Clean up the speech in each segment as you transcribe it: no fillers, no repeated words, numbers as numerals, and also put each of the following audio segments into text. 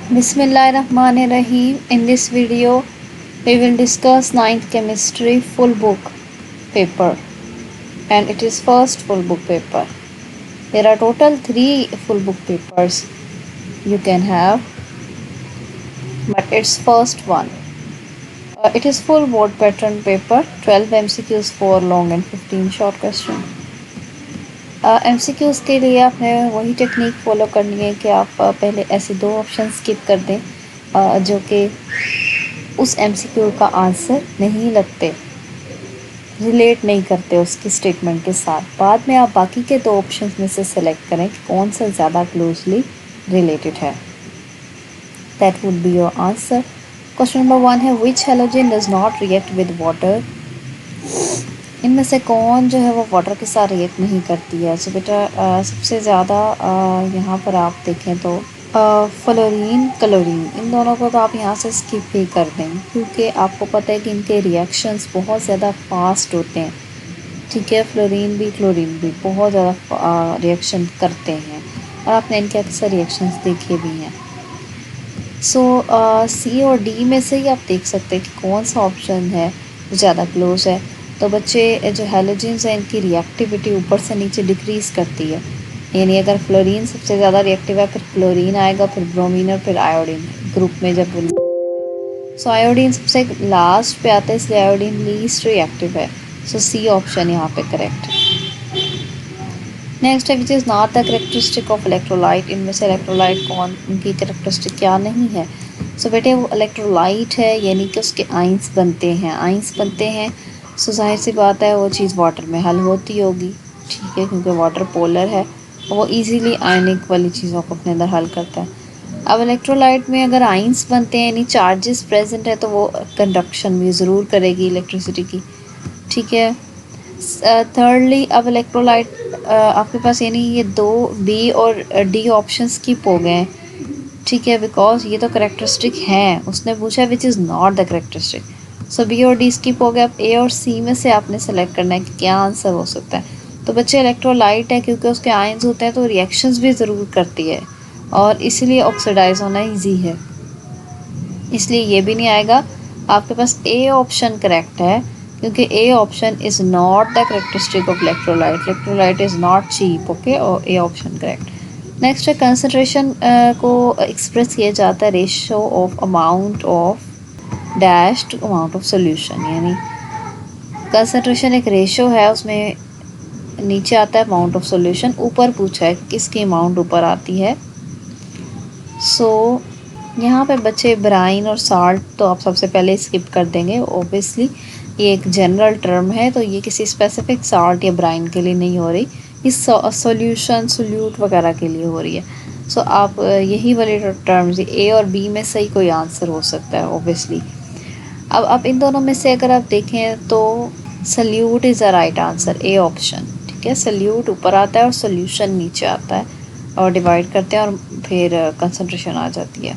Bismillahirrahmanirrahim. In this video, we will discuss ninth chemistry full book paper, and it is first full book paper. There are total 3 full book papers you can have, but it's first one. It is full board pattern paper, 12 MCQs, 4 long and 15 short question. MCQs के लिए आपने वही technique follow करनी है कि आप पहले ऐसे 2 ऑप्शन स्किप कर दें जो कि उस MCQ का आंसर नहीं लगते, रिलेट नहीं करते उसकी स्टेटमेंट के साथ। बाद में आप बाकी के 2 ऑप्शंस में से सेलेक्ट करें कि कौन सा ज़्यादा क्लोजली रिलेटेड है। That would be your answer. Question number 1 है which halogen does not react with water. इनमें से कौन जो है वो वाटर के साथ रिएक्ट नहीं करती है। सो बेटा सबसे ज़्यादा यहाँ पर आप देखें तो फ्लोरीन, क्लोरीन, इन दोनों को तो आप यहाँ से स्किप ही कर दें क्योंकि आपको पता है कि इनके रिएक्शंस बहुत ज़्यादा फास्ट होते हैं। ठीक है, फ्लोरीन भी क्लोरीन भी बहुत ज़्यादा रिएक्शन करते हैं और आपने इनके अक्सर रिएक्शंस देखे भी हैं। सो सी और डी में से ही आप देख सकते हैं कि कौन सा ऑप्शन है ज़्यादा क्लोज है। तो बच्चे जो हैलोजेंस हैं इनकी रिएक्टिविटी ऊपर से नीचे डिक्रीज़ करती है, यानी अगर फ्लोरीन सबसे ज़्यादा रिएक्टिव है फिर क्लोरीन आएगा, फिर ब्रोमीन और फिर आयोडीन ग्रुप में जब सो आयोडीन सबसे लास्ट पे आता है, इसलिए आयोडीन लीस्ट रिएक्टिव है। सो सी ऑप्शन यहाँ पे करेक्ट है। नेक्स्ट है विच is not the characteristic of electrolyte. इनमें से इलेक्ट्रोलाइट कौन, उनकी करेक्टरिस्टिक क्या नहीं है। सो बेटे वो इलेक्ट्रोलाइट है यानी कि उसके आइंस बनते हैं, आइंस बनते हैं। सो जाहिर सी बात है वो चीज़ वाटर में हल होती होगी, ठीक है, क्योंकि वाटर पोलर है, वो इजीली आयनिक वाली चीज़ों को अपने अंदर हल करता है। अब इलेक्ट्रोलाइट में अगर आइंस बनते हैं यानी चार्जेस प्रेजेंट है तो वो कंडक्शन भी ज़रूर करेगी इलेक्ट्रिसिटी की, ठीक है। थर्डली अब इलेक्ट्रोलाइट आपके पास यानी ये 2 बी और डी ऑप्शन स्किप हो गए हैं, ठीक है, बिकॉज ये तो करेक्टरिस्टिक हैं। उसने पूछा which is not the characteristic, so B और डी स्किप हो गया। अब ए और सी में से आपने सेलेक्ट करना है कि क्या आंसर हो सकता है। तो बच्चे इलेक्ट्रोलाइट है क्योंकि उसके आयंस होते हैं तो रिएक्शंस भी ज़रूर करती है और इसीलिए ऑक्सीडाइज होना ईजी है, इसलिए ये भी नहीं आएगा। आपके पास ए ऑप्शन करेक्ट है क्योंकि A option is not the characteristic of electrolyte, electrolyte is not cheap, okay, और ए ऑप्शन करेक्ट। नेक्स्ट है कंसनट्रेशन को एक्सप्रेस किया जाता है ratio of amount of dash to amount of solution, यानी कंसनट्रेशन एक रेशो है, उसमें नीचे आता है अमाउंट ऑफ सोल्यूशन, ऊपर पूछा है किसकी अमाउंट ऊपर आती है। सो यहाँ पे बच्चे ब्राइन और साल्ट तो आप सबसे पहले स्किप कर देंगे, ओबियसली ये एक जनरल टर्म है तो ये किसी स्पेसिफिक साल्ट या ब्राइन के लिए नहीं हो रही, इस सॉल्यूशन सोल्यूट वगैरह के लिए हो रही है। सो आप यही वाले टर्म्स ए और बी में सही कोई आंसर हो सकता है ओबियसली। अब आप इन दोनों में से अगर आप देखें तो solute is the right answer, A option, ठीक है। सल्यूट ऊपर आता है और सोल्यूशन नीचे आता है और डिवाइड करते हैं और फिर कंसनट्रेशन आ जाती है।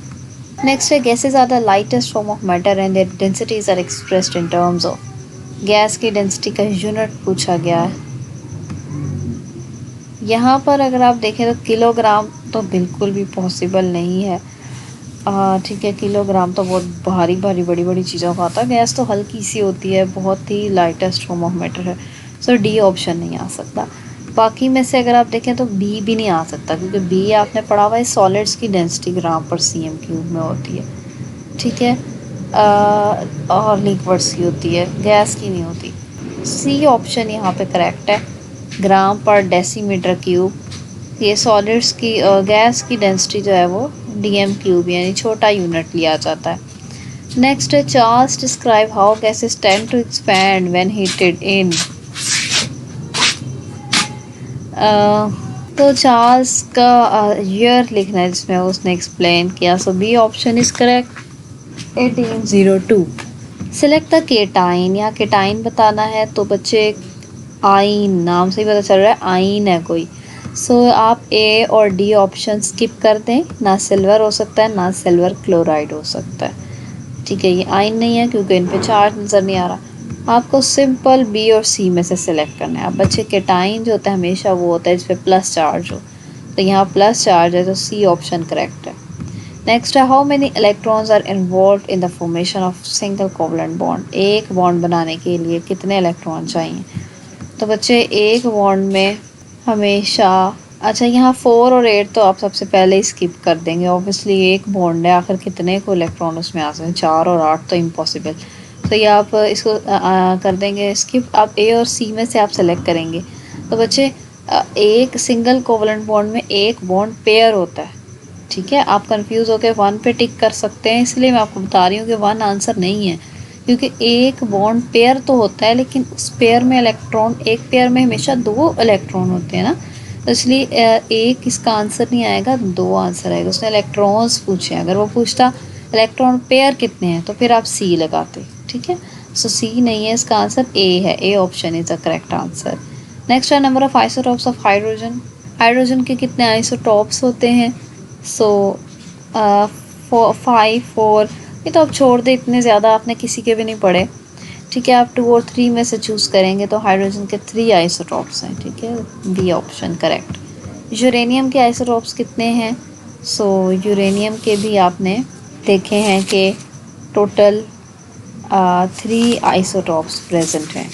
नेक्स्ट है gases are the lightest form of matter and their densities are expressed in terms of. Gas की डेंसिटी का यूनिट पूछा गया है। यहाँ पर अगर आप देखें तो किलोग्राम तो बिल्कुल भी पॉसिबल नहीं है, ठीक है, किलोग्राम तो बहुत भारी भारी बड़ी बड़ी चीज़ों का आता है, गैस तो हल्की सी होती है, बहुत ही लाइटेस्ट फॉर्म ऑफ मैटर है। सो डी ऑप्शन नहीं आ सकता। बाकी में से अगर आप देखें तो बी भी नहीं आ सकता क्योंकि बी आपने पढ़ा हुआ है सॉलिड्स की डेंसिटी ग्राम पर सीएम क्यूब में होती है, ठीक है, और लिक्विड्स की होती है, गैस की नहीं होती। सी ऑप्शन यहाँ पे करेक्ट है, ग्राम पर डेसीमीटर क्यूब। ये सॉलिड्स की गैस की डेंसिटी जो है वो डीएम क्यूब यानी छोटा यूनिट लिया जाता है। नेक्स्ट है Charles describe how gases tend to expand when heated in. तो चार्ल्स का ईयर लिखना है जिसमें उसने एक्सप्लेन किया। So B option is correct, 1802। Select the cation, यहाँ केटाइन बताना है तो बच्चे आइन, नाम से ही पता चल रहा है आइन है कोई। सो आप ए और डी ऑप्शन स्किप कर दें, ना सिल्वर हो सकता है ना सिल्वर क्लोराइड हो सकता है, ठीक है, ये आइन नहीं है क्योंकि इन पे चार्ज नज़र नहीं आ रहा। आपको सिंपल बी और सी में से सिलेक्ट करना है। अब बच्चे केटाइन जो होता है हमेशा वो होता है जिस पे प्लस चार्ज हो, तो यहाँ प्लस चार्ज है तो सी ऑप्शन करेक्ट है। नेक्स्ट है how many electrons are involve in the formation of single covalent bond. एक बॉन्ड बनाने के लिए कितने इलेक्ट्रॉन चाहिए। तो बच्चे एक बॉन्ड में हमेशा, अच्छा यहाँ 4 और 8 तो आप सबसे पहले ही स्किप कर देंगे, ऑब्वियसली एक बॉन्ड है, आखिर कितने को इलेक्ट्रॉन उसमें आ सकते हैं, 4 और 8 तो इम्पॉसिबल। तो ये आप इसको कर देंगे स्किप। आप ए और सी में से आप सेलेक्ट करेंगे। तो बच्चे एक सिंगल कोवलेंट बॉन्ड में एक बॉन्ड पेयर होता है, ठीक है। आप कंफ्यूज होकर 1 पे टिक कर सकते हैं, इसलिए मैं आपको बता रही हूँ कि 1 आंसर नहीं है, क्योंकि एक बॉन्ड पेयर तो होता है लेकिन उस पेयर में इलेक्ट्रॉन, एक पेयर में हमेशा 2 इलेक्ट्रॉन होते हैं ना, तो इसलिए एक इसका आंसर नहीं आएगा, 2 आंसर आएगा। उसने इलेक्ट्रॉन्स पूछे, अगर वो पूछता इलेक्ट्रॉन पेयर कितने हैं तो फिर आप सी लगाते, ठीक है। सो सी नहीं है, इसका आंसर ए है। A option is the correct answer. Next है number of isotopes of hydrogen. Hydrogen के कितने आइसोटॉप्स होते हैं। सो 5 4, ये तो आप छोड़ दे, इतने ज़्यादा आपने किसी के भी नहीं पढ़े, ठीक है। आप 2 और 3 में से चूज़ करेंगे तो हाइड्रोजन के 3 आइसोटॉप्स हैं, ठीक है। B option correct. यूरेनियम के आइसोटॉप्स कितने हैं। सो यूरेनियम के भी आपने देखे हैं कि टोटल 3 आइसोटॉप्स प्रेजेंट हैं,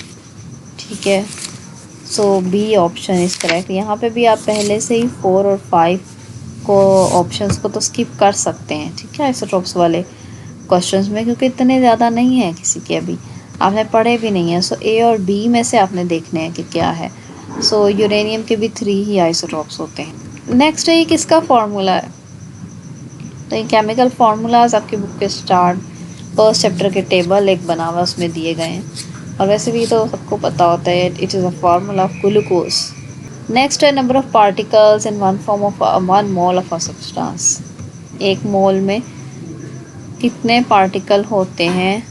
ठीक है। सो बी ऑप्शन इज़ करेक्ट। यहाँ पे भी आप पहले से ही 4 और 5 को ऑप्शंस को तो स्किप कर सकते हैं, ठीक है, आइसोटॉप्स वाले क्वेश्चंस में, क्योंकि इतने ज़्यादा नहीं है किसी के, अभी आपने पढ़े भी नहीं है। सो ए और बी में से आपने देखने हैं कि क्या है। सो यूरेनियम के भी 3 ही आइसोटॉप्स होते हैं। नेक्स्ट है ये किसका फार्मूला है। तो ये केमिकल फार्मूलाज आपकी बुक के स्टार्ट फर्स्ट चैप्टर के टेबल एक बना हुआ उसमें दिए गए हैं, और वैसे भी तो सबको पता होता है, it is a formula of glucose. Next है number of particles in one form of 1 mole of a substance. एक मोल में कितने पार्टिकल होते हैं,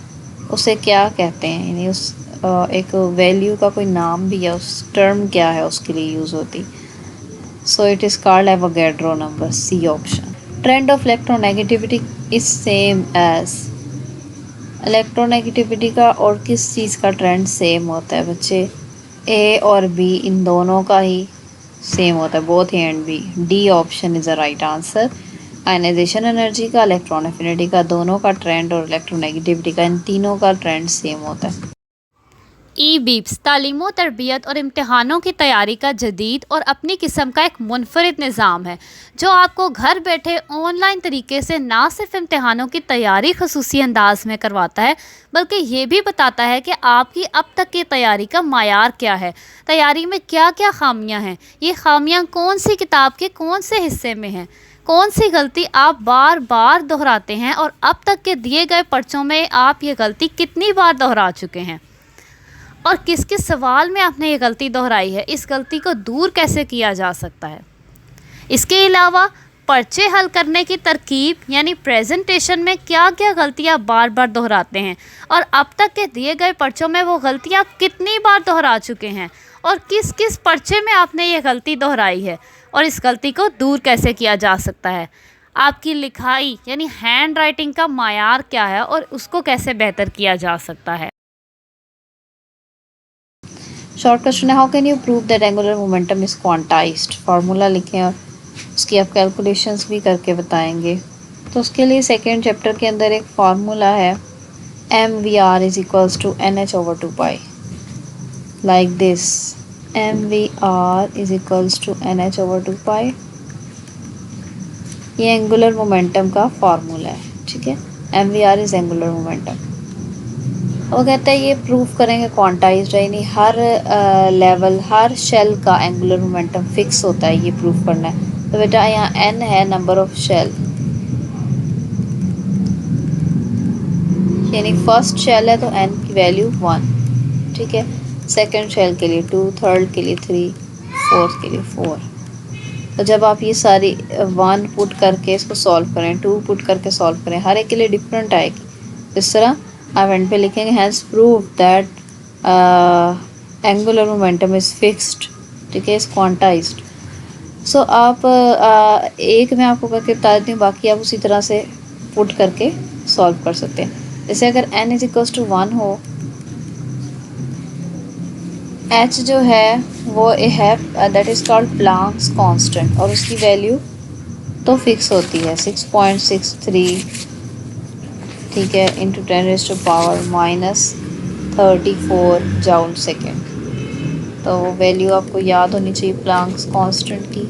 उसे क्या कहते हैं, यानी उस एक वैल्यू का कोई नाम भी है, उस टर्म क्या है उसके लिए यूज़ होती। So it is called Avogadro number, C option. Trend of electronegativity is same as. Electronegativity का और किस चीज़ का ट्रेंड सेम होता है बच्चे। ए और बी इन दोनों का ही सेम होता है, both A and B. D option is the right answer. Ionisation energy का, इलेक्ट्रॉन एफिनिटी का, दोनों का ट्रेंड और इलेक्ट्रोनेगेटिविटी का, इन तीनों का ट्रेंड सेम होता है। ई बीप्स तालीमो तरबियत और इम्तहानों की तैयारी का जदीद और अपनी किस्म का एक मुनफरिद निज़ाम है जो आपको घर बैठे ऑनलाइन तरीके से ना सिर्फ इम्तहानों की तैयारी खसूसी अंदाज में करवाता है, बल्कि ये भी बताता है कि आपकी अब तक की तैयारी का मायार क्या है, तैयारी में क्या क्या खामियां हैं, ये खामियां कौन सी किताब के कौन से हिस्से में हैं, कौन सी गलती आप बार बार दोहराते हैं और अब तक के दिए गए पर्चों में आप ये गलती कितनी बार दोहरा चुके हैं, और किस किस सवाल में आपने ये गलती दोहराई है, इस गलती को दूर कैसे किया जा सकता है। इसके अलावा पर्चे हल करने की तरकीब यानी प्रेजेंटेशन में क्या क्या गलतियां बार बार दोहराते हैं और अब तक के दिए गए पर्चों में वो गलतियां कितनी बार दोहरा चुके हैं, और किस किस पर्चे में आपने ये गलती दोहराई है और इस गलती को दूर कैसे किया जा सकता है। आपकी लिखाई यानी हैंड राइटिंग का मायार क्या है और उसको कैसे बेहतर किया जा सकता है। शॉर्ट क्वेश्चन है, how can you prove that angular momentum is quantized. Formula लिखें और उसकी आप कैलकुलेशंस भी करके बताएंगे। तो उसके लिए सेकेंड चैप्टर के अंदर एक फार्मूला है, mvr is equals to NH/2 like this. mvr is equals to NH/2। ये एंगुलर मोमेंटम का फार्मूला है, ठीक है। mvr is angular momentum. वो कहता है ये प्रूफ करेंगे क्वांटाइज्ड है, यानी हर लेवल हर शेल का एंगुलर मोमेंटम फिक्स होता है, ये प्रूफ करना है। तो बेटा यहाँ n है नंबर ऑफ शेल, यानी फर्स्ट शेल है तो n की वैल्यू 1, ठीक है। सेकंड शेल के लिए 2, थर्ड के लिए 3, फोर्थ के लिए 4। तो जब आप ये सारी 1 पुट करके इसको सॉल्व करें, 2 पुट करके सॉल्व करें, हर एक के लिए डिफरेंट आएगी। इस तरह आप एंड पे लिखेंगे has prove that angular momentum is fixed, ठीक है, इज़ क्वांटाइज्ड। सो आप एक मैं आपको करके बता देती हूँ, बाकी आप उसी तरह से पुट करके सॉल्व कर सकते हैं। जैसे अगर n इज इक्वल्स टू 1 हो, h जो है वो है that is called Planck's constant, और उसकी वैल्यू तो फिक्स होती है 6.63, ठीक है, इंटू 10⁻⁻34 जूल सेकेंड। तो वो वैल्यू आपको याद होनी चाहिए प्लैंक्स कांस्टेंट की।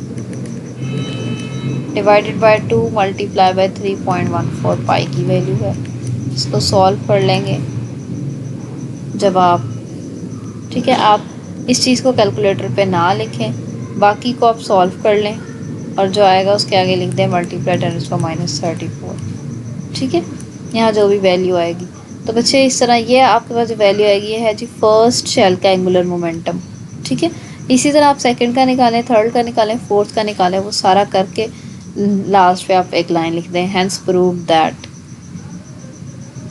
डिवाइडेड बाय 2 मल्टीप्लाई बाय 3.14 पाई की वैल्यू है। इसको सॉल्व कर लेंगे जब आप, ठीक है, आप इस चीज़ को कैलकुलेटर पे ना लिखें, बाकी को आप सॉल्व कर लें और जो आएगा उसके आगे लिख दें मल्टीप्लाई 10⁻⁻34, ठीक है, यहाँ जो भी वैल्यू आएगी। तो बच्चे इस तरह ये आपके पास जो वैल्यू आएगी ये है जी फर्स्ट शेल का एंगुलर मोमेंटम, ठीक है। इसी तरह आप सेकंड का निकालें, थर्ड का निकालें, फोर्थ का निकालें, वो सारा करके लास्ट पे आप एक लाइन लिख दें, hence prove that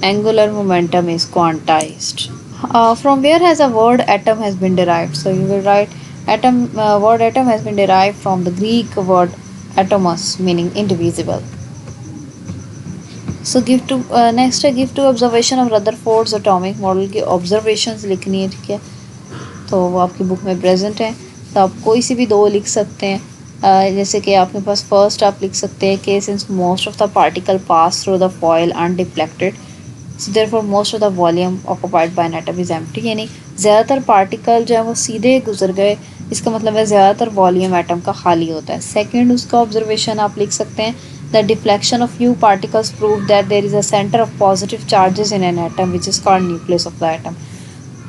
angular momentum is quantized. From where has a word atom has been derived? So you will write atom. Word atom has been derived from the Greek word atomos, meaning indivisible. So give to next है give to observation of Rutherford's atomic model की observations लिखनी है, ठीक है। तो वो आपकी book में प्रेजेंट है, तो आप कोई सी भी दो लिख सकते हैं। जैसे कि आपके पास फर्स्ट आप लिख सकते हैं कि since most of the particle pass through the foil undeflected, so therefore most of the volume occupied by an atom is empty, यानी ज़्यादातर पार्टिकल जो है वो सीधे गुजर गए, इसका मतलब है ज़्यादातर वॉल्यूम एटम का खाली होता है। सेकंड उसका ऑब्जर्वेशन आप लिख सकते हैं, the deflection of few particles prove that there is a centre of positive charges in an atom which is called nucleus of the atom,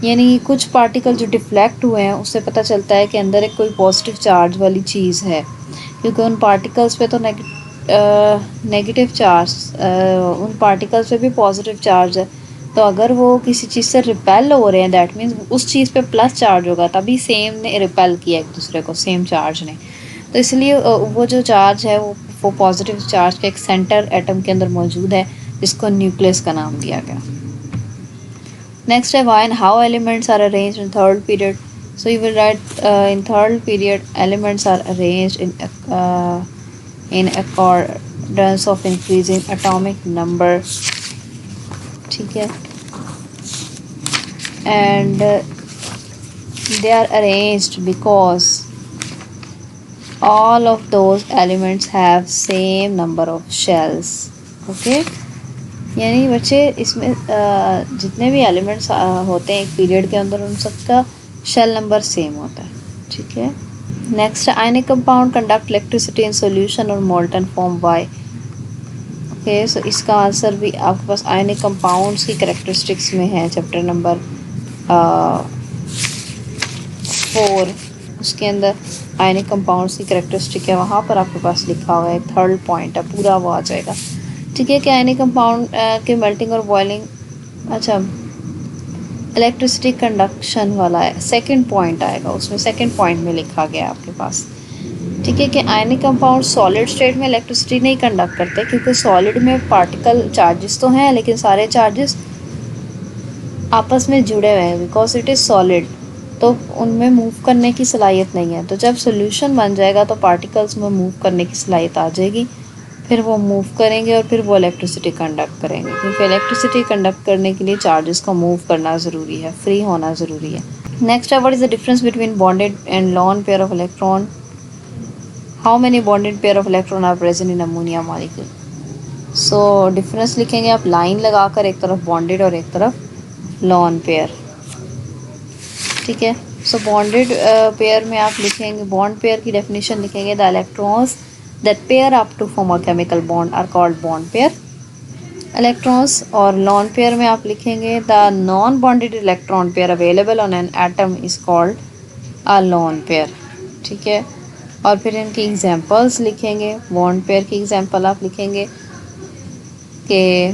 यानी कुछ पार्टिकल जो डिफ्लेक्ट हुए हैं उससे पता चलता है कि अंदर एक कोई पॉजिटिव चार्ज वाली चीज़ है, क्योंकि उन पार्टिकल्स पे तो नेगेटिव चार्ज, उन पार्टिकल्स पे भी पॉजिटिव चार्ज है। तो अगर वो किसी चीज़ से रिपेल हो रहे हैं दैट मीन्स उस चीज़ पे प्लस चार्ज होगा, तभी सेम ने रिपेल किया एक दूसरे को, सेम चार्ज ने। तो इसलिए वो जो चार्ज है वो पॉजिटिव चार्ज का एक सेंटर एटम के अंदर मौजूद है, जिसको न्यूक्लियस का नाम दिया गया। Next, why and how elements are arranged in third period. So you will write in third period elements are arranged in accordance of increasing atomic number, ठीक है, and they are arranged because all of those elements have same number of shells. Okay, यानी बच्चे इसमें जितने भी elements होते हैं एक पीरियड के अंदर उन सबका शेल नंबर सेम होता है, ठीक है। Next, ionic compound conduct electricity in solution और मोल्टन फॉर्म बाय, ओके। सो इसका आंसर भी आपके पास आयनिक कंपाउंड्स की कैरेक्टरिस्टिक्स में है, चैप्टर नंबर 4, उसके अंदर आयनिक कंपाउंड्स की कैरेक्टरिस्टिक है, वहाँ पर आपके पास लिखा हुआ है, थर्ड पॉइंट है, पूरा वो आ जाएगा, ठीक है। कि आयनिक कंपाउंड के मेल्टिंग और बॉइलिंग, अच्छा इलेक्ट्रिसिटी कंडक्शन वाला है, सेकंड पॉइंट आएगा उसमें, सेकंड पॉइंट में लिखा गया है आपके पास, ठीक है। कि आयनिक कंपाउंड सॉलिड स्टेट में इलेक्ट्रिसिटी नहीं कंडक्ट करते, क्योंकि सॉलिड में पार्टिकल चार्जेस तो हैं लेकिन सारे चार्जेस आपस में जुड़े हुए हैं, बिकॉज इट इज़ सॉलिड, तो उनमें मूव करने की सलाहियत नहीं है। तो जब सोल्यूशन बन जाएगा तो पार्टिकल्स में मूव करने की सलाहियत आ जाएगी, फिर वो मूव करेंगे और फिर वो इलेक्ट्रिसिटी कंडक्ट करेंगे, क्योंकि इलेक्ट्रिसिटी कंडक्ट करने के लिए चार्जेस को मूव करना ज़रूरी है, फ्री होना ज़रूरी है। नेक्स्ट है, what is the difference between bonded and lone pair of electron? How many bonded pair of electron are present in ammonia molecule? So difference लिखेंगे आप लाइन लगाकर, एक तरफ बॉन्डेड और एक तरफ लॉन पेयर, ठीक है। सो बॉन्डेड पेयर में आप लिखेंगे, बॉन्ड पेयर की डेफिनेशन लिखेंगे, the electrons that pair up to form a chemical bond are called bond pair electrons, और lone pair में आप लिखेंगे the non bonded electron pair available on an atom is called a lone pair, ठीक है। और फिर इनकी examples लिखेंगे, bond pair की एग्जांपल आप लिखेंगे कि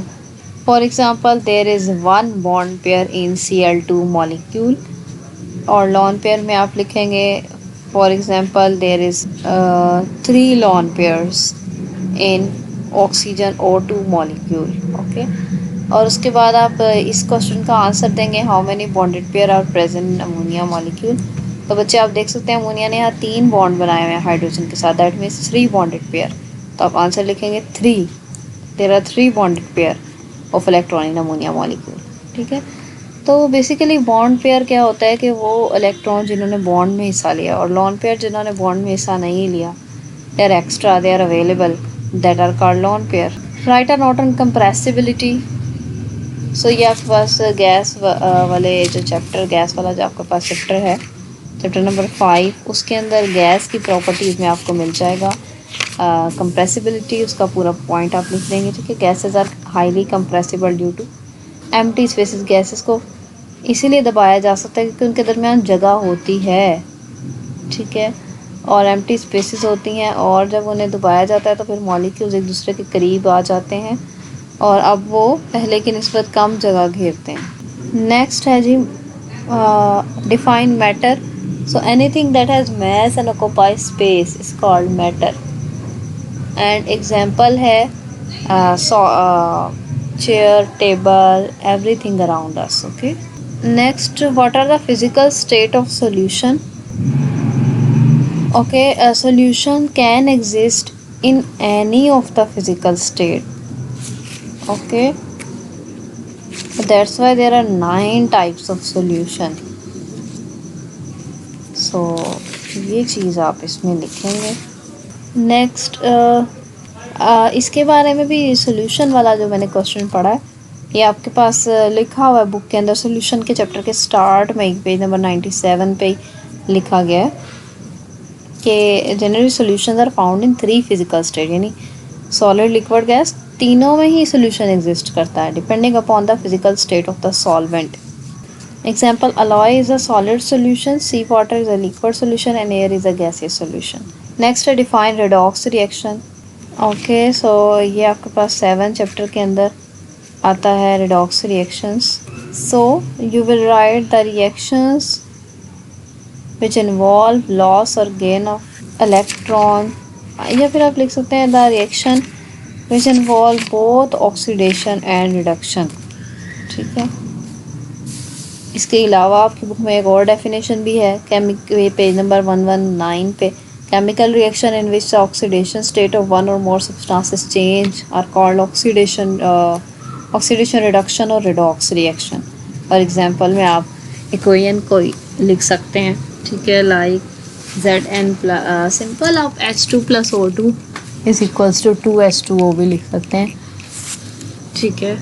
for example there is one bond pair in Cl2 molecule, और लॉन पेयर में आप लिखेंगे for example there is 3 lone pairs in oxygen O2 molecule, okay. और उसके बाद आप इस क्वेश्चन का आंसर देंगे, how many bonded pair are present in ammonia molecule. तो बच्चे आप देख सकते हैं अमोनिया ने यहाँ 3 बॉन्ड बनाए हुए हैं हाइड्रोजन के साथ, दैट मीन्स 3 बॉन्डेड पेयर। तो आप आंसर लिखेंगे 3, there are 3 bonded pair of electron in ammonia molecule, ठीक है। तो बेसिकली बॉन्ड पेयर क्या होता है कि वो इलेक्ट्रॉन जिन्होंने बॉन्ड में हिस्सा लिया, और लॉन पेयर जिन्होंने बॉन्ड में हिस्सा नहीं लिया, they are extra, they are available that are called lone pair. Right a note on compressibility. So ये आपके पास गैस वाले जो चैप्टर, गैस वाला जो आपके पास चैप्टर है, चैप्टर नंबर 5, उसके अंदर गैस की प्रॉपर्टीज़ में आपको मिल जाएगा। कंप्रेसिबिलिटी उसका पूरा पॉइंट आप लिख देंगे, ठीक है। Gases are highly compressible due to empty spaces. Gases को इसीलिए दबाया जा सकता है क्योंकि उनके दरमियान जगह होती है, ठीक है, और एम्प्टी स्पेसेस होती हैं, और जब उन्हें दबाया जाता है तो फिर मॉलिक्यूल्स एक दूसरे के करीब आ जाते हैं और अब वो पहले की निस्बत कम जगह घेरते हैं। नेक्स्ट है जी define matter. So anything that has mass and occupy space is called matter. And example है chair, table, everything around us, okay. Next, what are the physical state of solution? Okay, a solution can exist in any of the physical state. Okay, that's why there are 9 types of solution. So ये चीज़ आप इसमें लिखेंगे। Next इसके बारे में भी solution वाला जो मैंने क्वेश्चन पढ़ा है, ये आपके पास लिखा हुआ है बुक के अंदर। सोल्यूशन के चैप्टर के स्टार्ट में एक पेज नंबर 97 पे लिखा गया है कि generally solutions are found in 3 physical state, यानी सॉलिड, लिक्विड, गैस, तीनों में ही सॉल्यूशन एग्जिस्ट करता है depending upon the physical state of the solvent. Example, alloy is a solid solution, sea water is a liquid solution and air is a gaseous solution. Next है define redox reaction. Okay, so ये आपके पास 7 chapter के अंदर आता है redox reactions. So you will right the reactions which involve loss or gain of electron, या फिर आप लिख सकते हैं the reaction which involve both oxidation and reduction, ठीक है। इसके अलावा आपकी बुक में एक और डेफिनेशन भी है, पेज नंबर 119 पे, chemical reaction in which the oxidation state of one or more substances change are called oxidation reduction और redox reaction। और एग्जांपल में आप इक्वेशन को लिख सकते हैं, ठीक है, लाइक Zn सिंपल आप H2 + O2 is equals to 2H2O भी लिख सकते हैं, ठीक है।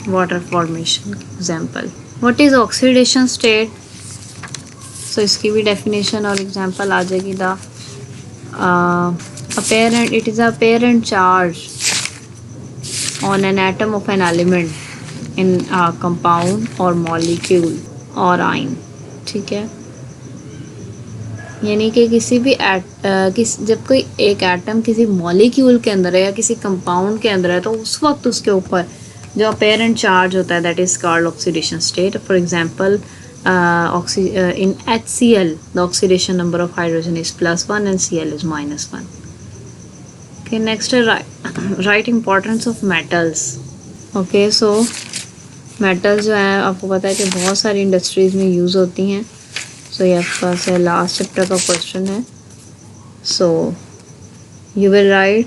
Water formation example. What is oxidation state? So इसकी भी डेफिनेशन और एग्जांपल आ जाएगी। The apparent, it is a apparent charge on an atom of an element in a compound or molecule or ion, ठीक है। यानी कि किसी भी जब कोई एक एटम किसी मॉलिक्यूल के अंदर है या किसी कंपाउंड के अंदर है तो उस वक्त उसके ऊपर जो अपेरेंट चार्ज होता है that is called oxidation state. For example in HCl the oxidation number of hydrogen is +1 and Cl is -1. Okay, next write importance of metals. Okay, so metals जो है आपको पता है कि बहुत सारी इंडस्ट्रीज़ में यूज़ होती हैं। सो ये आपके पास है लास्ट चैप्टर का क्वेश्चन है। So you will write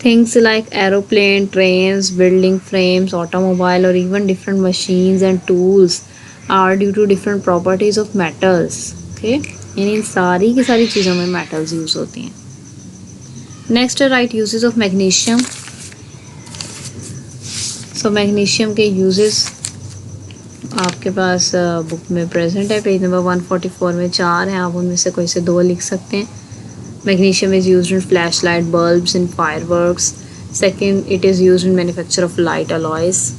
things like aeroplane, trains, building frames, automobile और even different machines and tools are due to different properties of metals. Okay, यानी इन सारी की सारी चीज़ों में मेटल्स यूज़ होती हैं। नेक्स्ट है right uses of magnesium. So magnesium के यूजेस आपके पास बुक में प्रेजेंट है, पेज नंबर 144 में 4 हैं, आप उनमें से कोई से 2 लिख सकते हैं। Magnesium is used in flash light bulbs, in fireworks. Second, it is used in manufacture of light alloys.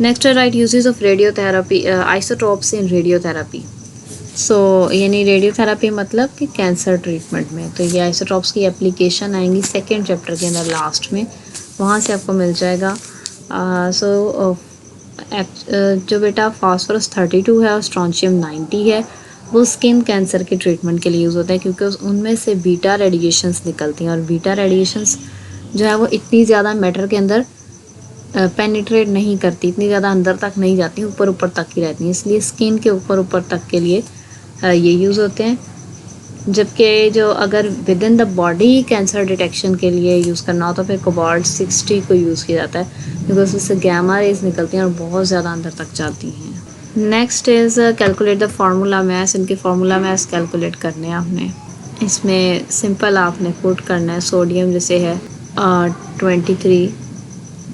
Next write uses of radiotherapy, isotopes in radiotherapy. So यानी रेडियोथेरेपी मतलब कि कैंसर ट्रीटमेंट में, तो ये आइसोटोप्स की application आएंगी 2nd chapter के अंदर लास्ट में, वहाँ से आपको मिल जाएगा। जो बेटा फास्फोरस 32 है और स्ट्रॉन्शियम 90 है, वो स्किन कैंसर के ट्रीटमेंट के लिए यूज़ होता है क्योंकि उनमें से बीटा रेडिएशंस निकलती हैं और बीटा रेडिएशंस जो है वो इतनी ज़्यादा मैटर के अंदर पेनिट्रेट नहीं करती, इतनी ज़्यादा अंदर तक नहीं जाती, ऊपर ऊपर तक ही रहती हैं, इसलिए स्किन के ऊपर तक के लिए ये यूज़ होते हैं। जबकि जो अगर with in the body cancer detection के लिए यूज़ करना हो तो फिर कोबाल्ट 60 को यूज़ किया जाता है बिकॉज उससे गैमा रेज निकलती हैं और बहुत ज़्यादा अंदर तक जाती हैं। Next is calculate the formula mass. इनके फार्मूला मैस कैलकुलेट करने हैं आपने। इसमें सिंपल आपने पुट करना है, सोडियम जैसे है 23।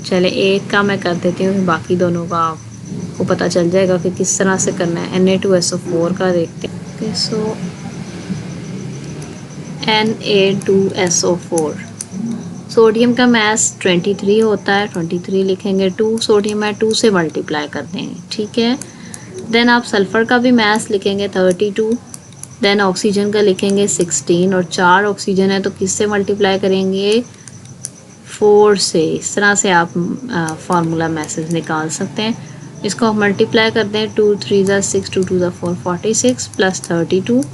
चले एक का मैं कर देती हूँ, बाकी दोनों का आपको पता चल जाएगा कि किस तरह से करना है। Na2SO4 का देखते हैं। ओके, सो Na2SO4 सोडियम का मास 23 होता है, 23 लिखेंगे। 2 सोडियम है, 2 से मल्टीप्लाई कर देंगे, ठीक है। देन आप सल्फ़र का भी मास लिखेंगे 32। देन ऑक्सीजन का लिखेंगे 16, और 4 ऑक्सीजन है तो किससे मल्टीप्लाई करेंगे? 4 से। इस तरह से आप फार्मूला मैसेज निकाल सकते हैं। इसको आप मल्टीप्लाई कर दें, 2 3 ज़ा 6, 2 2 ज़ा 4, 46 प्लस 32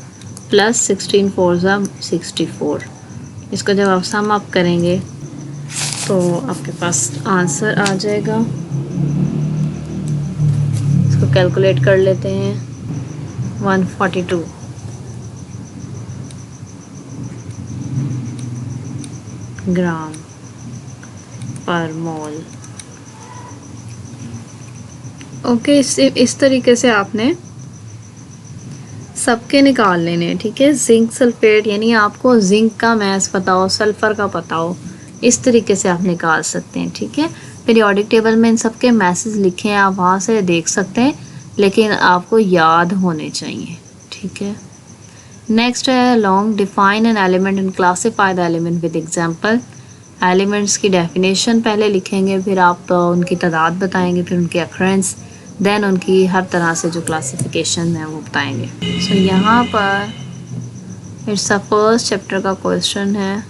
प्लस 16 4 ज़ा 64। इसको जब आप सम अप करेंगे तो आपके पास आंसर आ जाएगा। इसको कैलकुलेट कर लेते हैं। 142 ग्राम पर मोल। ओके, इस तरीके से आपने सबके निकाल लेने हैं, ठीक है। जिंक सल्फेट, यानी आपको जिंक का मास पता हो, सल्फ़र का पता हो, इस तरीके से आप निकाल सकते हैं, ठीक है। पीरियोडिक टेबल में इन सब के मैसेज लिखे हैं, आप वहाँ से देख सकते हैं, लेकिन आपको याद होने चाहिए, ठीक है। नेक्स्ट है long, define an element and classify the element with example. Elements की डेफिनेशन पहले लिखेंगे, फिर आप उनकी तादाद बताएंगे, फिर उनके अक्रेंस, देन उनकी हर तरह से जो क्लासिफिकेशन है वो बताएंगे। सो यहाँ पर इट्स अ फर्स्ट चैप्टर का क्वेश्चन है।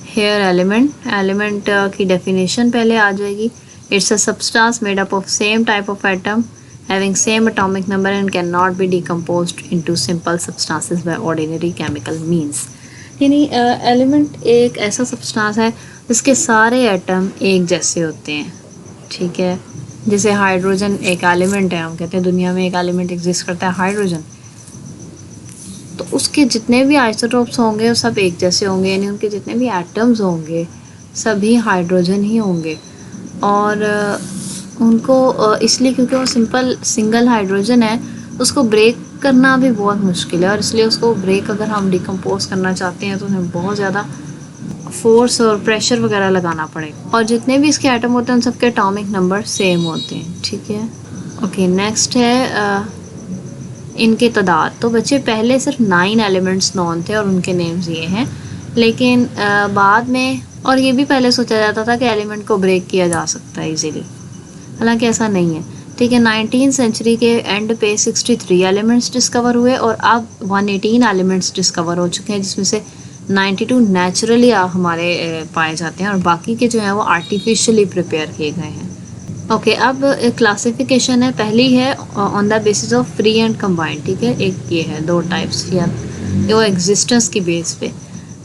हेयर एलिमेंट की डेफिनेशन पहले आ जाएगी। It's a substance made up of same type of atom having same atomic number and cannot be decomposed into simple substances by ordinary chemical means। यानी element एक ऐसा substance है जिसके सारे एटम एक जैसे होते हैं, ठीक है। जैसे हाइड्रोजन एक एलिमेंट है, हम कहते हैं दुनिया में एक एलिमेंट एग्जिस्ट करता है हाइड्रोजन, तो उसके जितने भी आइसोटोप्स होंगे वो सब एक जैसे होंगे, यानी उनके जितने भी एटम्स होंगे सभी हाइड्रोजन ही होंगे। और उनको इसलिए क्योंकि वो सिंगल हाइड्रोजन है, उसको ब्रेक करना भी बहुत मुश्किल है, और इसलिए उसको ब्रेक अगर हम डिकम्पोज करना चाहते हैं तो हमें बहुत ज़्यादा फोर्स और प्रेशर वगैरह लगाना पड़ेगा। और जितने भी इसके एटम होते हैं उन सबके एटॉमिक नंबर सेम होते हैं, ठीक है। ओके, नेक्स्ट है इनके तादाद। तो बच्चे पहले सिर्फ 9 एलिमेंट्स नॉन थे और उनके नेम्स ये हैं, लेकिन बाद में, और ये भी पहले सोचा जाता था कि एलिमेंट को ब्रेक किया जा सकता है इजीली, हालांकि ऐसा नहीं है, ठीक है। 19th सेंचुरी के एंड पे 63 एलिमेंट्स डिस्कवर हुए और अब 118 एलिमेंट्स डिस्कवर हो चुके हैं, जिसमें से 92 नेचुरली हमारे पाए जाते हैं और बाकी के जो हैं वो आर्टिफिशियली प्रिपेयर किए गए हैं। ओके, अब क्लासिफिकेशन है। पहली है on the basis of free and combined, ठीक है। एक ये है, 2 टाइप्स या वो एग्जिस्टेंस की बेस पे।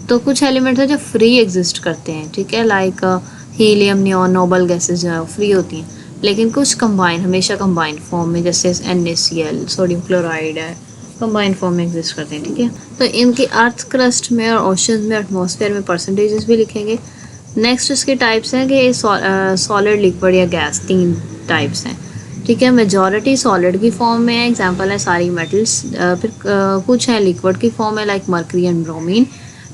तो कुछ एलिमेंट्स हैं जो फ्री एग्जिस्ट करते हैं, ठीक है, like helium, neon, noble gases जो है वो फ्री होती हैं, लेकिन कुछ कंबाइन, हमेशा कंबाइन फॉर्म में, जैसे NaCl, सोडियम क्लोराइड है, कंबाइन फॉर्म में एग्जिस्ट करते हैं, ठीक है। तो इनकी अर्थ क्रस्ट में और ओशन में, एटमॉस्फेयर में परसेंटेजेस भी लिखेंगे। नेक्स्ट इसके टाइप्स हैं कि सॉलिड, लिक्विड या गैस, 3 टाइप्स हैं, ठीक है। मेजॉरिटी सॉलिड की फॉर्म में है, एग्जांपल है सारी मेटल्स। फिर कुछ हैं लिक्विड की फॉर्म में, लाइक मर्करी एंड ब्रोमीन,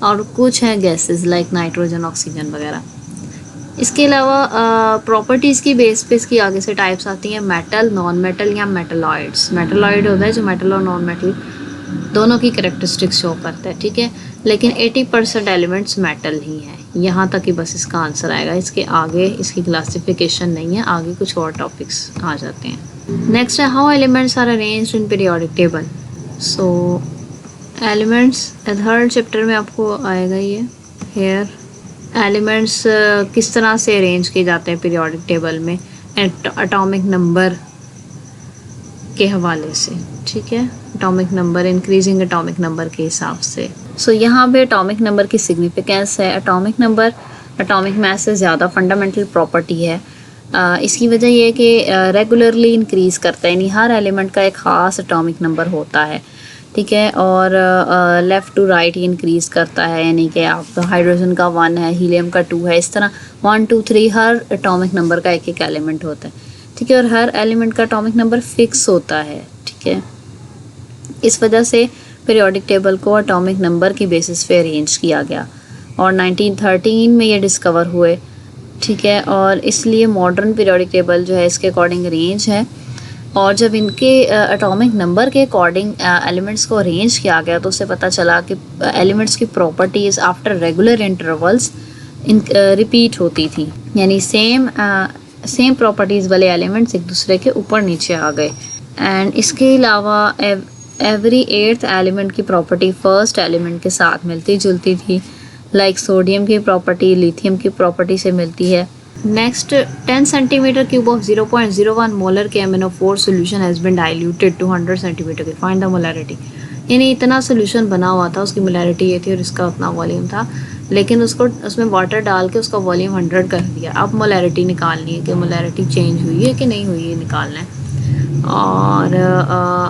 और कुछ हैं गैसेस लाइक नाइट्रोजन, ऑक्सीजन वगैरह। इसके अलावा प्रॉपर्टीज़ की बेस पे इसकी आगे से टाइप्स आती हैं, मेटल, नॉन मेटल या मेटलॉइड्स। मेटलॉइड होता है जो मेटल और नॉन मेटल दोनों की कैरेक्टरिस्टिक्स शो करता है, ठीक है, लेकिन 80% एलिमेंट्स मेटल ही हैं। यहाँ तक ही बस इसका आंसर आएगा, इसके आगे इसकी क्लासिफिकेशन नहीं है, आगे कुछ और टॉपिक्स आ जाते हैं। नेक्स्ट है how elements are arranged in periodic table. So elements third chapter में आपको आएगा ये। हेयर एलिमेंट्स किस तरह से अरेंज किए जाते हैं पीरियोडिक टेबल में एटॉमिक नंबर के हवाले से, ठीक है, atomic number, increasing atomic number के हिसाब से। सो यहाँ पे एटॉमिक नंबर की सिग्निफिकेंस है। एटॉमिक नंबर एटॉमिक मास से ज़्यादा फंडामेंटल प्रॉपर्टी है। इसकी वजह ये है कि रेगुलरली इंक्रीज़ करता है, यानी हर एलिमेंट का एक ख़ास एटॉमिक नंबर होता है, ठीक है, और लेफ़्ट टू राइट ही इंक्रीज़ करता है, यानी कि आप हाइड्रोजन का 1 है, हीलियम का 2 है, इस तरह 1 2 3 हर एटॉमिक नंबर का एक एलिमेंट होता है, ठीक है, और हर एलिमेंट का एटॉमिक नंबर फिक्स होता है, ठीक है। इस वजह से पीरियोडिक टेबल को एटॉमिक नंबर की बेसिस पे अरेंज किया गया और 1913 में ये डिस्कवर हुए, ठीक है। और इसलिए मॉडर्न पीरियोडिक टेबल जो है इसके अकॉर्डिंग अरेंज है। और जब इनके एटॉमिक नंबर के अकॉर्डिंग एलिमेंट्स को अरेंज किया गया तो उससे पता चला कि एलिमेंट्स की properties after regular intervals repeat होती थी, यानी सेम प्रॉपर्टीज़ वाले एलिमेंट्स एक दूसरे के ऊपर नीचे आ गए। एंड इसके अलावा एवरी एट्थ एलिमेंट की प्रॉपर्टी फर्स्ट एलिमेंट के साथ मिलती जुलती थी, लाइक सोडियम की प्रॉपर्टी लिथियम की प्रॉपर्टी से मिलती है। Next 10 centimetre cube of 0.01 molar के MnO4 solution has been diluted to 100 centimetre की, फाइंड द मोलैरिटी। यानी इतना सोल्यूशन बना हुआ था, उसकी मोलैरिटी ये थी और इसका उतना वॉल्यूम था, लेकिन उसमें वाटर डाल के उसका वॉल्यूम 100 कर दिया। अब मोलैरिटी निकालनी है कि मोलैरिटी चेंज हुई है कि नहीं हुई है, निकालना है। और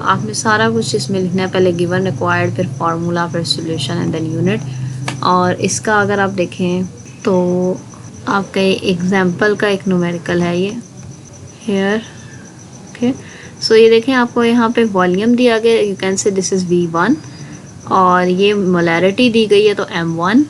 आपने सारा कुछ इसमें लिखना है, पहले गिवन, रिक्वायर्ड, फिर फार्मूला, फिर सोल्यूशन एंड देन यूनिट। और इसका अगर आप देखें तो आपका एग्जाम्पल का एक न्यूमेरिकल है ये हेयर, ओके। सो ये देखें, आपको यहाँ पे वॉल्यूम दिया गया, you can say this is V1, और ये मोलैरिटी दी गई है तो M1,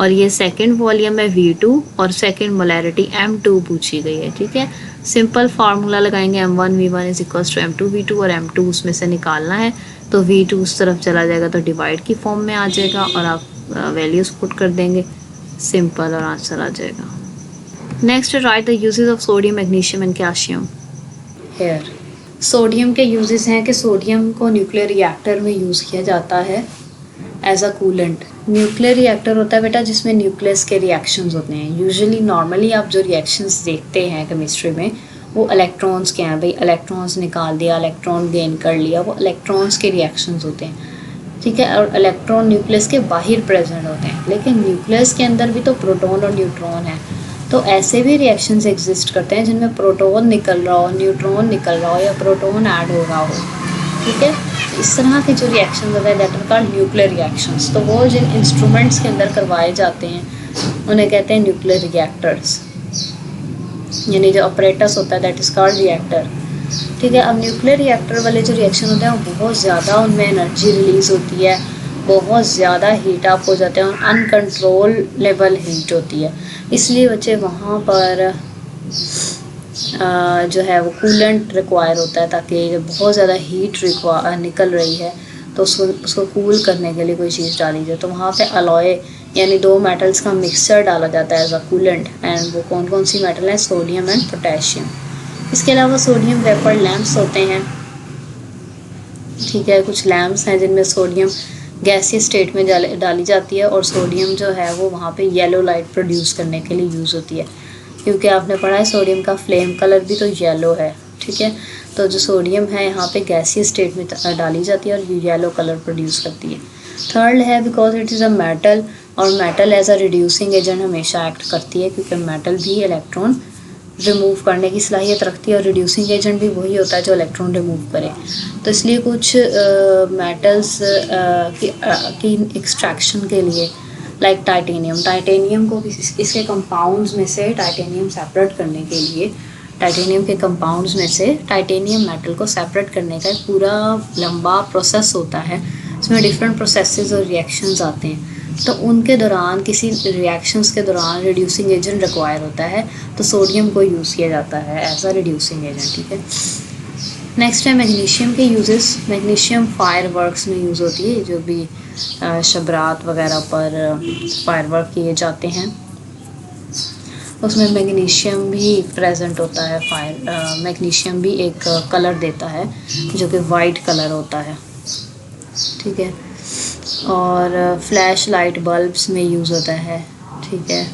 और ये सेकंड वॉल्यूम है V2 और सेकंड मोलैरिटी M2 पूछी गई है, ठीक है। सिंपल फार्मूला लगाएंगे, M1 V1 is equals to M2 V2, और M2 उसमें से निकालना है तो V2 उस तरफ चला जाएगा तो डिवाइड की फॉर्म में आ जाएगा, और आप वैल्यूज़ पुट कर देंगे, सिंपल, और आंसर आ जाएगा। Next, write the uses of sodium, magnesium and calcium here. Sodium के यूजेस हैं कि सोडियम को न्यूक्लियर रिएक्टर में यूज़ किया जाता है as a coolant. Nuclear reactor होता है बेटा जिसमें न्यूक्लियस के रिएक्शंस होते हैं। यूजुअली नॉर्मली आप जो रिएक्शंस देखते हैं केमिस्ट्री में वो इलेक्ट्रॉन्स के हैं, भाई इलेक्ट्रॉन्स निकाल दिया, इलेक्ट्रॉन गेन कर लिया, वो इलेक्ट्रॉन्स के रिएक्शंस होते हैं, ठीक है। और इलेक्ट्रॉन न्यूक्लियस के बाहर प्रेजेंट होते हैं, लेकिन न्यूक्लियस के अंदर भी तो प्रोटॉन और न्यूट्रॉन है, तो ऐसे भी रिएक्शंस एग्जिस्ट करते हैं जिनमें प्रोटॉन निकल रहा हो, न्यूट्रॉन निकल रहा हो, या प्रोटॉन ऐड हो रहा हो, ठीक है। इस तरह के जो रिएक्शंस होते हैं that are called nuclear reactions. तो वो जिन इंस्ट्रूमेंट्स के अंदर करवाए जाते हैं उन्हें कहते हैं न्यूक्लियर रिएक्टर्स, यानी जो ऑपरेटस होता है दैट इज़ कॉल्ड रिएक्टर, ठीक है। अब न्यूक्लियर रिएक्टर वाले जो रिएक्शन होते हैं वो बहुत ज़्यादा उनमें एनर्जी रिलीज़ होती है, बहुत ज़्यादा हीट अप हो जाते हैं और अनकंट्रोलेबल हीट होती है, इसलिए बच्चे वहाँ पर जो है वो कूलेंट रिक्वायर होता है, ताकि जब बहुत ज़्यादा हीट निकल रही है तो उसको कूल करने के लिए कोई चीज़ डाली जाए, तो वहाँ पे अलॉय यानी दो मेटल्स का मिक्सचर डाला जाता है एज अ कूलेंट। एंड वो कौन कौन सी मेटल हैं, सोडियम एंड पोटेशियम। इसके अलावा सोडियम वेपर लैम्प्स होते हैं, ठीक है। कुछ लैम्प्स हैं जिनमें सोडियम गैसीय स्टेट में डाली जाती है और सोडियम जो है वो वहाँ पे येलो लाइट प्रोड्यूस करने के लिए यूज़ होती है, क्योंकि आपने पढ़ा है सोडियम का फ्लेम कलर भी तो येलो है, ठीक है। तो जो सोडियम है यहाँ पे गैसीय स्टेट में डाली जाती है और येलो कलर प्रोड्यूस करती है। थर्ड है because it is a metal, और metal as a reducing agent हमेशा एक्ट करती है, क्योंकि मेटल भी इलेक्ट्रॉन रिमूव करने की सलाहियत रखती है और रिड्यूसिंग एजेंट भी वही होता है जो इलेक्ट्रॉन रिमूव करे। तो इसलिए कुछ मेटल्स की एक्सट्रैक्शन के लिए लाइक टाइटेनियम को इसके कंपाउंड्स में से टाइटेनियम सेपरेट करने के लिए, टाइटेनियम के कंपाउंड्स में से टाइटेनियम मेटल को सेपरेट करने का एक पूरा लंबा प्रोसेस होता है, इसमें डिफरेंट प्रोसेसेस और रिएक्शंस आते हैं। तो उनके दौरान किसी रिएक्शंस के दौरान रिड्यूसिंग एजेंट रिक्वायर होता है, तो सोडियम को यूज़ किया जाता है एज अ रिड्यूसिंग एजेंट, ठीक है। नेक्स्ट है मैग्नीशियम के यूजेस। मैग्नीशियम फायर वर्क्स में यूज़ होती है, जो भी शबरात वगैरह पर फायरवर्क किए जाते हैं उसमें मैग्नीशियम भी प्रेजेंट होता है। मैग्नीशियम भी एक कलर देता है जो कि वाइट कलर होता है, ठीक है। और फ्लैश लाइट बल्ब्स में यूज़ होता है, ठीक है।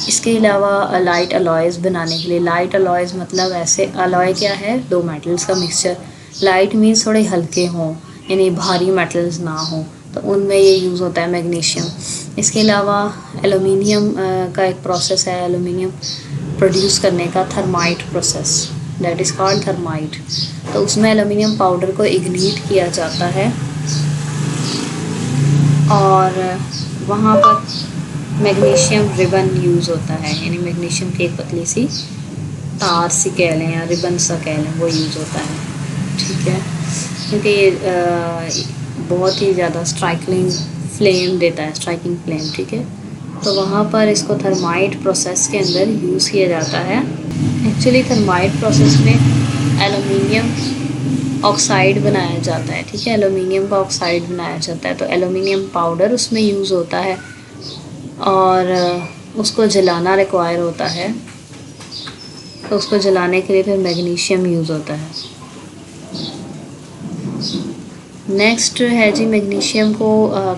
इसके अलावा लाइट अलॉयज़ बनाने के लिए, लाइट अलॉयज़ मतलब ऐसे अलॉय क्या है, दो मेटल्स का मिक्सचर। लाइट मीन्स थोड़े हल्के हों, यानी भारी मेटल्स ना हों, तो उनमें ये यूज़ होता है मैग्नीशियम। इसके अलावा एलुमिनियम का एक प्रोसेस है, एलुमिनियम प्रोड्यूस करने का, thermite process, that is called thermite. तो उसमें एलुमिनियम पाउडर को इग्नीट किया जाता है और वहाँ पर मैग्नीशियम रिबन यूज़ होता है, यानी मैग्नीशियम की एक पतली सी तार सी कह लें या रिबन सा कह लें, वो यूज़ होता है, ठीक है। क्योंकि ये बहुत ही ज़्यादा स्ट्राइकिंग फ्लेम देता है, स्ट्राइकिंग फ्लेम, ठीक है। तो वहाँ पर इसको थर्माइट प्रोसेस के अंदर यूज़ किया जाता है। एक्चुअली थर्माइट प्रोसेस में एलुमिनियम ऑक्साइड बनाया जाता है, ठीक है, एलुमिनियम का ऑक्साइड बनाया जाता है, तो एलुमिनियम पाउडर उसमें यूज़ होता है और उसको जलाना रिक्वायर होता है, तो उसको जलाने के लिए फिर मैग्नीशियम यूज़ होता है। नेक्स्ट है जी, मैग्नीशियम को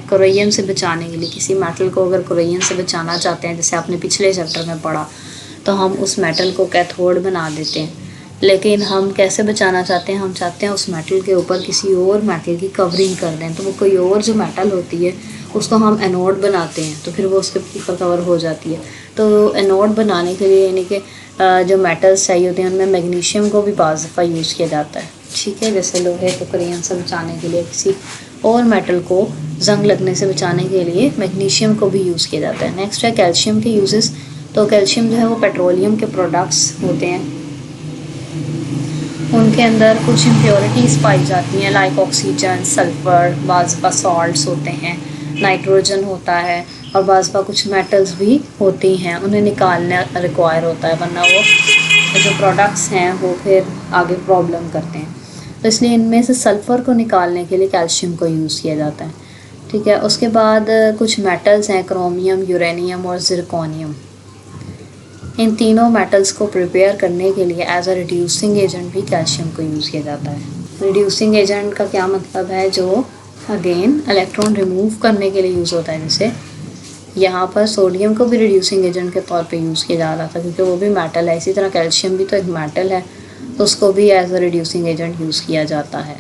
कोरोजन से बचाने के लिए, किसी मेटल को अगर कोरोजन से बचाना चाहते हैं, जैसे आपने पिछले चैप्टर में पढ़ा, तो हम उस मेटल को कैथोड बना देते हैं। लेकिन हम कैसे बचाना चाहते हैं, हम चाहते हैं उस मेटल के ऊपर किसी और मेटल की कवरिंग कर दें, तो वो कोई और जो मेटल होती है उसको हम एनोड बनाते हैं, तो फिर वो उसके ऊपर कवर हो जाती है। तो एनोड बनाने के लिए यानी कि जो मेटल्स चाहिए होते हैं उनमें मैग्नीशियम को भी बाज़ दफ़ा यूज़ किया जाता है, ठीक है। जैसे लोहे को कोरोजन से बचाने के लिए, किसी और मेटल को जंग लगने से बचाने के लिए मैग्नीशियम को भी यूज़ किया जाता है। नेक्स्ट है कैल्शियम के यूजेस। तो कैल्शियम जो है वो पेट्रोलियम के प्रोडक्ट्स होते हैं, उनके अंदर कुछ इम्प्योरिटीज़ पाई जाती हैं, लाइक ऑक्सीजन, सल्फ़र, बाज़ सॉल्ट्स होते हैं, नाइट्रोजन होता है और बाज़ कुछ मेटल्स भी होती हैं, उन्हें निकालना रिक्वायर होता है, वरना वो जो प्रोडक्ट्स हैं वो फिर आगे प्रॉब्लम करते हैं। तो इसलिए इनमें से सल्फ़र को निकालने के लिए कैल्शियम को यूज़ किया जाता है, ठीक है। उसके बाद कुछ मेटल्स हैं, क्रोमियम, यूरेनियम और ज़िरकोनियम। इन तीनों मेटल्स को प्रिपेयर करने के लिए एज अ रिड्यूसिंग एजेंट भी कैल्शियम को यूज़ किया जाता है। रिड्यूसिंग एजेंट का क्या मतलब है, जो अगेन इलेक्ट्रॉन रिमूव करने के लिए यूज़ होता है। जैसे यहाँ पर सोडियम को भी रिड्यूसिंग एजेंट के तौर पे यूज़ किया जा रहा था, क्योंकि वो भी मेटल है। इसी तरह कैल्शियम भी तो एक मेटल है, तो उसको भी as a reducing agent use किया जाता है।